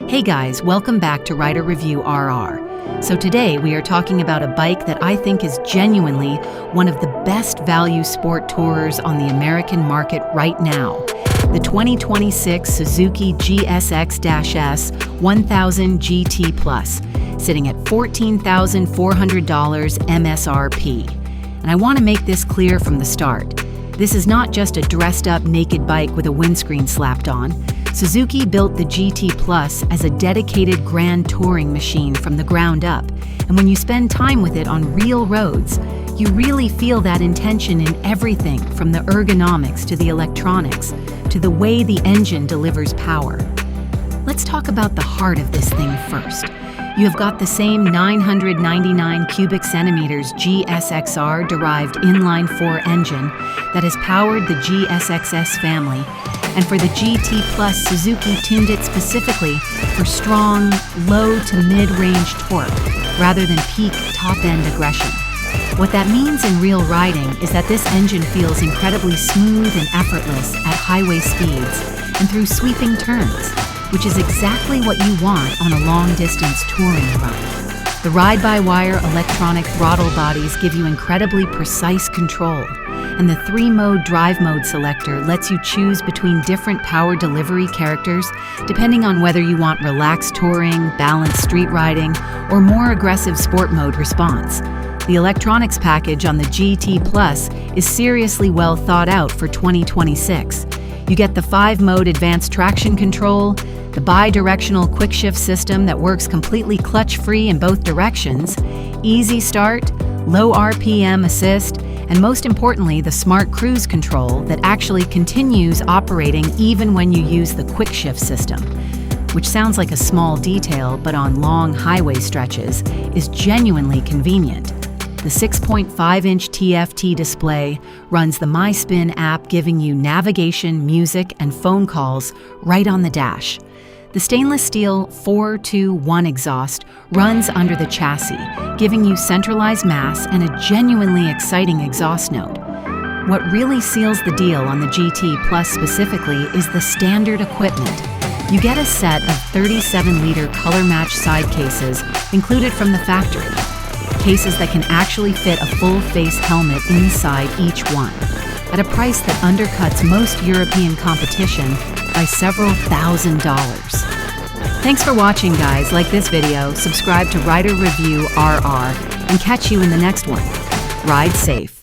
Hey guys, welcome back to Rider Review RR. So today we are talking about a bike that I think is genuinely one of the best value sport tourers on the American market right now. The 2026 Suzuki GSX-S1000GT Plus, sitting at $14,400 MSRP. And I want to make this clear from the start. This is not just a dressed-up naked bike with a windscreen slapped on. Suzuki built the GT Plus as a dedicated grand touring machine from the ground up, and when you spend time with it on real roads, you really feel that intention in everything from the ergonomics to the electronics, to the way the engine delivers power. Let's talk about the heart of this thing first. You have got the same 999 cubic centimeters GSX-R derived inline-4 engine that has powered the GSX-S family, and for the GT Plus, Suzuki tuned it specifically for strong, low to mid-range torque rather than peak top-end aggression. What that means in real riding is that this engine feels incredibly smooth and effortless at highway speeds and through sweeping turns, which is exactly what you want on a long-distance touring run. The ride-by-wire electronic throttle bodies give you incredibly precise control, and the 3-mode drive mode selector lets you choose between different power delivery characters depending on whether you want relaxed touring, balanced street riding, or more aggressive sport mode response. The electronics package on the GT Plus is seriously well thought out for 2026. You get the 5-mode advanced traction control, the bi-directional quick-shift system that works completely clutch-free in both directions, easy start, low RPM assist, and most importantly, the smart cruise control that actually continues operating even when you use the quick-shift system, which sounds like a small detail, but on long highway stretches is genuinely convenient. The 6.5-inch TFT display runs the mySPIN app, giving you navigation, music, and phone calls right on the dash. The stainless steel 4-2-1 exhaust runs under the chassis, giving you centralized mass and a genuinely exciting exhaust note. What really seals the deal on the GT Plus specifically is the standard equipment. You get a set of 37-liter color-matched side cases included from the factory. Cases that can actually fit a full-face helmet inside each one, at a price that undercuts most European competition by several $1,000s. Thanks for watching, guys. Like this video, subscribe to Rider Review RR, and catch you in the next one. Ride safe.